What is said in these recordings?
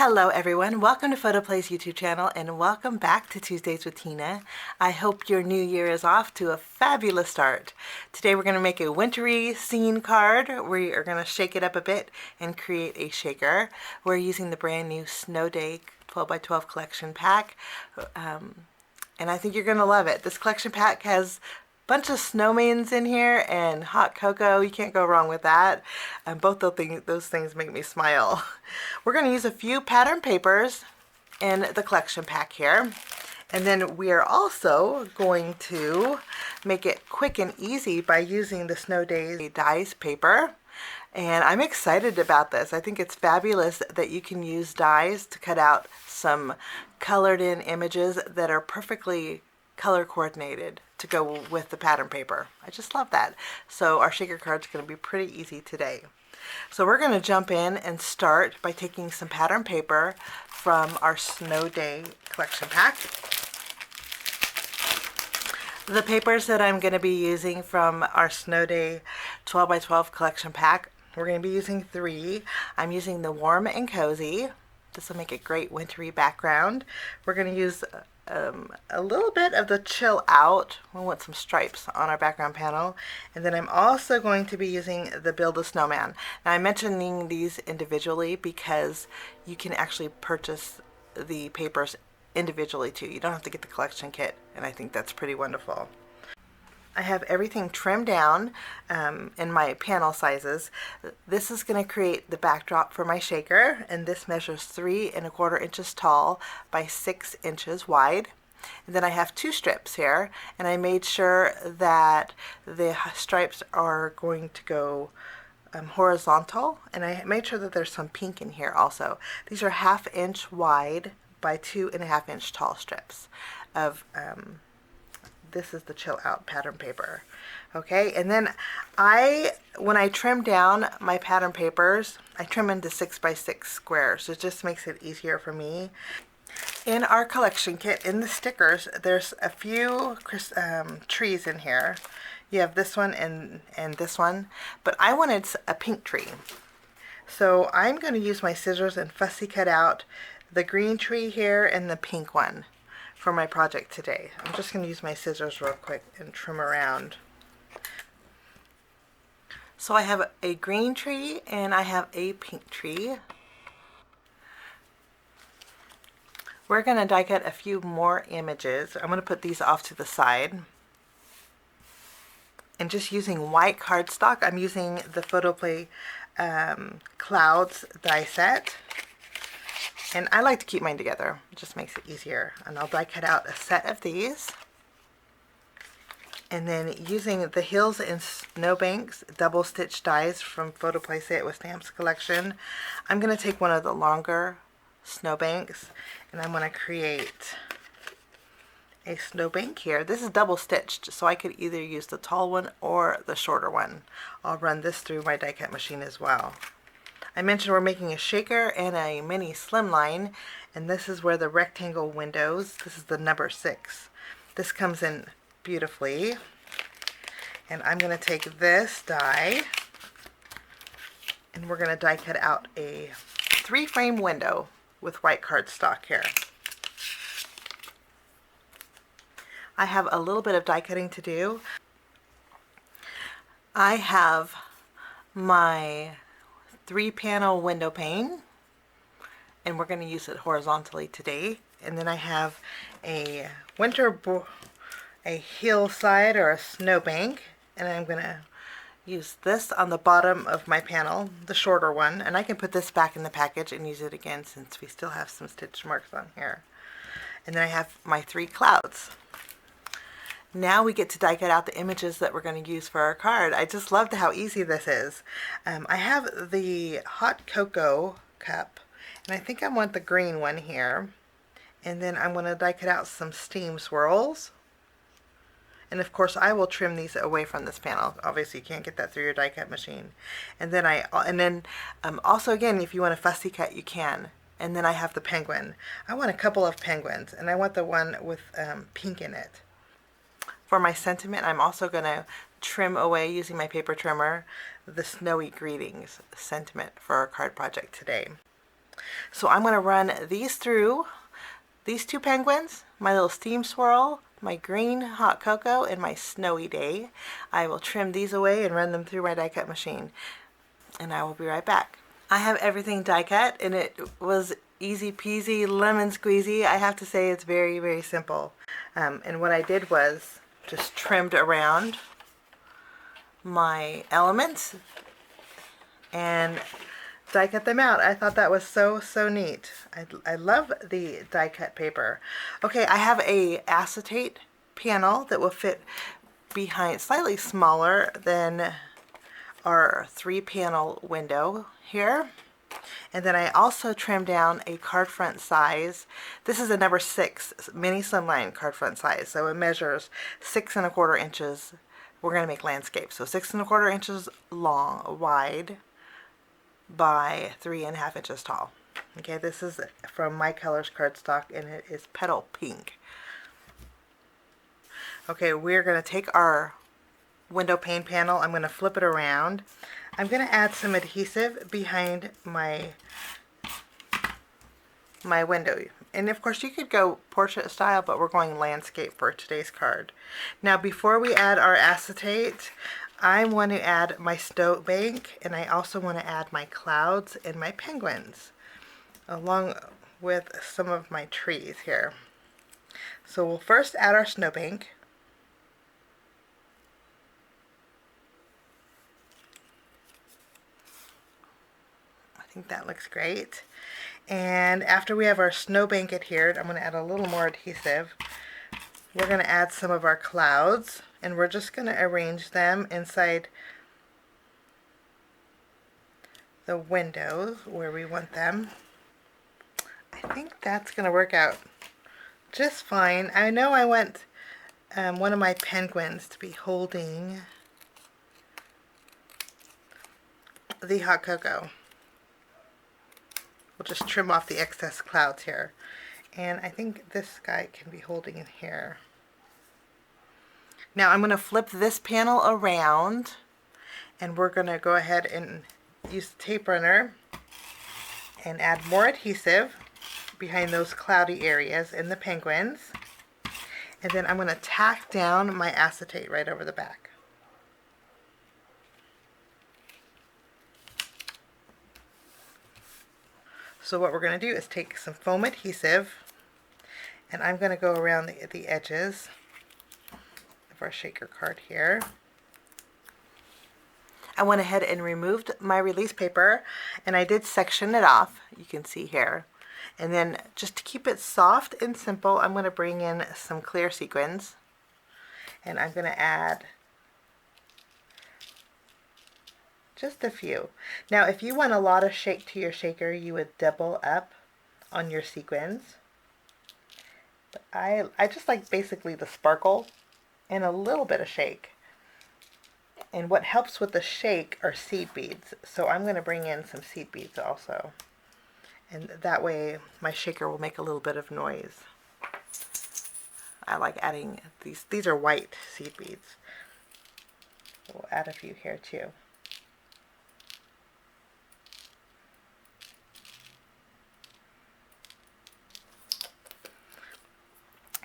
Hello everyone, welcome to PhotoPlay's YouTube channel and welcome back to Tuesdays with Tina. I hope your new year is off to a fabulous start. Today we're going to make a wintry scene card. We are going to shake it up a bit and create a shaker. We're using the brand new Snow Day 12x12 collection pack and I think you're going to love it. This collection pack has bunch of snowmans in here and hot cocoa. You can't go wrong with that. And both those things make me smile. We're going to use a few pattern papers in the collection pack here. And then we are also going to make it quick and easy by using the Snow Day dies paper. And I'm excited about this. I think it's fabulous that you can use dies to cut out some colored in images that are perfectly color coordinated to go with the pattern paper. I just love that. So our shaker card is going to be pretty easy today. So we're going to jump in and start by taking some pattern paper from our Snow Day collection pack. The papers that I'm going to be using from our Snow Day 12x12 collection pack, we're going to be using 3. I'm using the Warm and Cozy. This will make a great wintry background. We're going to use a little bit of the Chill Out. We want some stripes on our background panel. And then I'm also going to be using the Build a Snowman. Now I'm mentioning these individually because you can actually purchase the papers individually too. You don't have to get the collection kit, and I think that's pretty wonderful. I have everything trimmed down in my panel sizes. This is going to create the backdrop for my shaker, and this measures 3 1/4 inches tall by 6 inches wide. And then I have 2 strips here, and I made sure that the stripes are going to go horizontal, and I made sure that there's some pink in here also. These are 1/2 inch wide by 2 1/2 inch tall strips of this is the Chill Out pattern paper. Okay, and then when I trim down my pattern papers, I trim into 6x6 squares. So it just makes it easier for me. In our collection kit, in the stickers, there's a few trees in here. You have this one and this one, but I wanted a pink tree. So I'm going to use my scissors and fussy cut out the green tree here and the pink one for my project today. I'm just going to use my scissors real quick and trim around. So I have a green tree and I have a pink tree. We're going to die cut a few more images. I'm going to put these off to the side. And just using white cardstock, I'm using the PhotoPlay Clouds die set. And I like to keep mine together. It just makes it easier. And I'll die cut out a set of these. And then using the Hills and Snowbanks double stitch dies from PhotoPlay Say It With Stamps collection, I'm going to take one of the longer snowbanks and I'm going to create a snowbank here. This is double stitched, so I could either use the tall one or the shorter one. I'll run this through my die cut machine as well. I mentioned we're making a shaker and a mini slimline, and this is where the rectangle windows, this is the number 6. This comes in beautifully, and I'm going to take this die and we're going to die cut out a 3-frame window with white cardstock here. I have a little bit of die cutting to do. I have my 3-panel window pane, and we're going to use it horizontally today. And then I have a hillside or a snowbank, and I'm going to use this on the bottom of my panel, the shorter one, and I can put this back in the package and use it again since we still have some stitch marks on here. And then I have my 3 clouds. Now we get to die cut out the images that we're going to use for our card. I just loved how easy this is. I have the hot cocoa cup, and I think I want the green one here. And then I'm going to die cut out some steam swirls. And of course I will trim these away from this panel. Obviously you can't get that through your die cut machine. And then also again, if you want a fussy cut, you can. And then I have the penguin. I want a couple of penguins, and I want the one with pink in it. For my sentiment, I'm also going to trim away using my paper trimmer the Snowy Greetings sentiment for our card project today. So I'm going to run these through these two penguins, my little steam swirl, my green hot cocoa, and my snowy day. I will trim these away and run them through my die cut machine, and I will be right back. I have everything die cut, and it was easy peasy lemon squeezy. I have to say it's very, very simple. And what I did was just trimmed around my elements and die cut them out. I thought that was so neat. I love the die cut paper. Okay, I have a acetate panel that will fit behind, slightly smaller than our 3-panel window here. And then I also trimmed down a card front size. This is a number 6 mini slimline card front size, so it measures 6 1/4 inches. We're going to make landscape, so 6 1/4 inches long, wide, by 3 1/2 inches tall. Okay, this is from My Colors cardstock, and it is Petal Pink. Okay, we're going to take our window pane panel. I'm going to flip it around. I'm going to add some adhesive behind my window. And of course you could go portrait style, but we're going landscape for today's card. Now before we add our acetate, I want to add my snowbank, and I also want to add my clouds and my penguins, along with some of my trees here. So we'll first add our snowbank. I think that looks great. And after we have our snowbank adhered, I'm going to add a little more adhesive. We're going to add some of our clouds, and we're just going to arrange them inside the windows where we want them. I think that's going to work out just fine. I know I want one of my penguins to be holding the hot cocoa. We'll just trim off the excess clouds here. And I think this guy can be holding in here. Now I'm going to flip this panel around, and we're going to go ahead and use the tape runner and add more adhesive behind those cloudy areas in the penguins. And then I'm going to tack down my acetate right over the back. So what we're going to do is take some foam adhesive, and I'm going to go around the edges of our shaker card here. I went ahead and removed my release paper, and I did section it off, you can see here. And then just to keep it soft and simple, I'm going to bring in some clear sequins, and I'm going to add just a few. Now if you want a lot of shake to your shaker, you would double up on your sequins. But I just like basically the sparkle and a little bit of shake. And what helps with the shake are seed beads. So I'm going to bring in some seed beads also. And that way my shaker will make a little bit of noise. I like adding these. These are white seed beads. We'll add a few here too.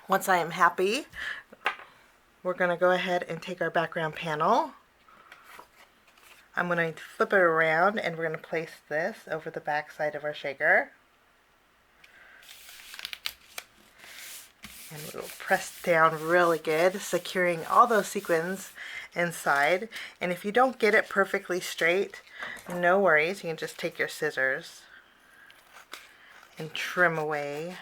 Once I am happy, we're going to go ahead and take our background panel. I'm going to flip it around, and we're going to place this over the back side of our shaker. And we'll press down really good, securing all those sequins inside. And if you don't get it perfectly straight, no worries. You can just take your scissors and trim away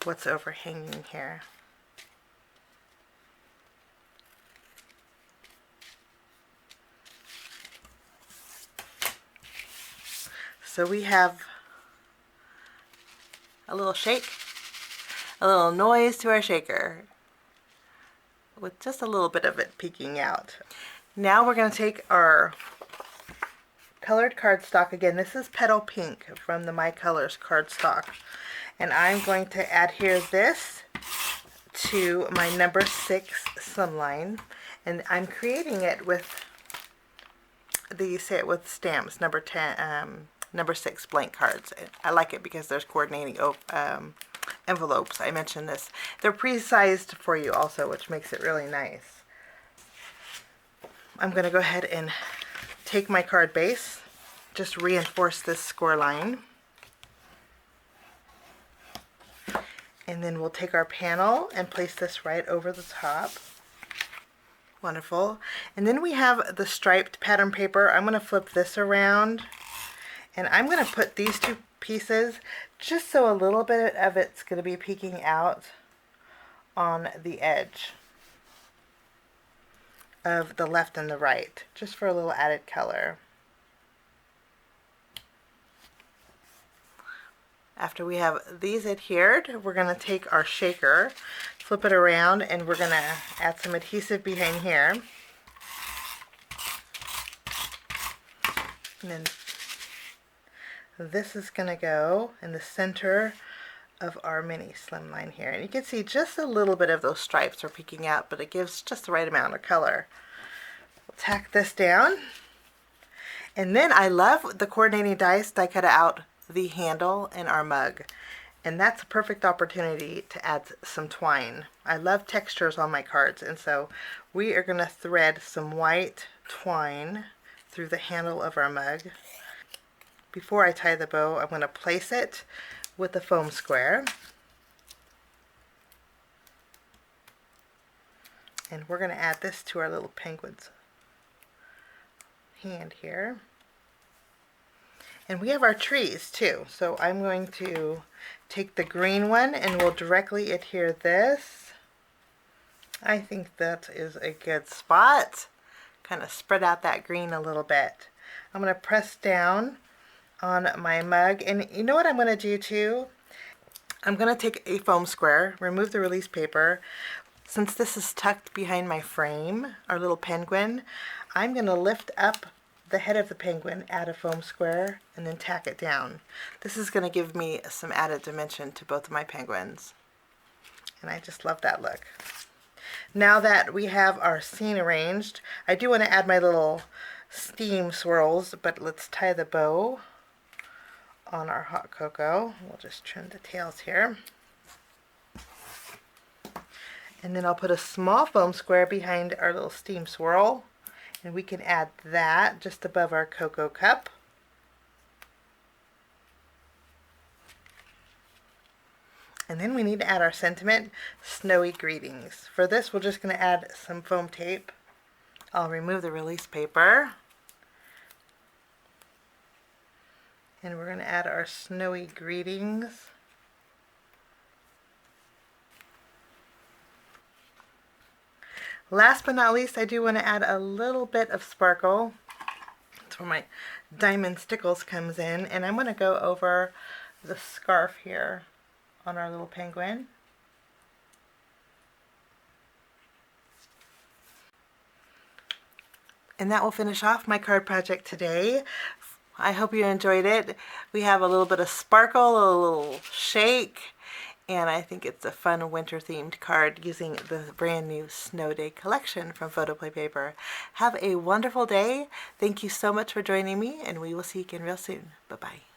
what's overhanging here. So we have a little shake, a little noise to our shaker, with just a little bit of it peeking out. Now we're going to take our colored cardstock. Again, this is Petal Pink from the My Colors cardstock. And I'm going to adhere this to my number 6 Slimline. And I'm creating it with the Say It With Stamps number 10, number 6 blank cards. I like it because there's coordinating envelopes. I mentioned this. They're pre-sized for you also, which makes it really nice. I'm going to go ahead and take my card base, just reinforce this score line. And then we'll take our panel and place this right over the top. Wonderful. And then we have the striped pattern paper. I'm going to flip this around, and I'm going to put these two pieces just so a little bit of it's going to be peeking out on the edge of the left and the right, just for a little added color. After we have these adhered, we're going to take our shaker, flip it around, and we're going to add some adhesive behind here. And then this is going to go in the center of our mini slimline here. And you can see just a little bit of those stripes are peeking out, but it gives just the right amount of color. We'll tack this down. And then I love the coordinating dies die cut out the handle in our mug, and that's a perfect opportunity to add some twine. I love textures on my cards, and so we are going to thread some white twine through the handle of our mug. Before I tie the bow, I'm going to place it with the foam square, and we're going to add this to our little penguin's hand here. And we have our trees too, so I'm going to take the green one and we'll directly adhere this. I think that is a good spot. Kind of spread out that green a little bit. I'm going to press down on my mug, and you know what I'm going to do too? I'm going to take a foam square, remove the release paper. Since this is tucked behind my frame, our little penguin, I'm going to lift up the head of the penguin, add a foam square, and then tack it down. This is going to give me some added dimension to both of my penguins. And I just love that look. Now that we have our scene arranged, I do want to add my little steam swirls, but let's tie the bow on our hot cocoa. We'll just trim the tails here. And then I'll put a small foam square behind our little steam swirl. And we can add that just above our cocoa cup. And then we need to add our sentiment, Snowy Greetings. For this, we're just going to add some foam tape. I'll remove the release paper. And we're going to add our Snowy Greetings. Last but not least, I do want to add a little bit of sparkle. That's where my diamond stickles comes in. And I'm going to go over the scarf here on our little penguin. And that will finish off my card project today. I hope you enjoyed it. We have a little bit of sparkle, a little shake, and I think it's a fun winter themed card using the brand new Snow Day collection from PhotoPlay paper. Have a wonderful day. Thank you so much for joining me, and we will see you again real soon. Bye-bye.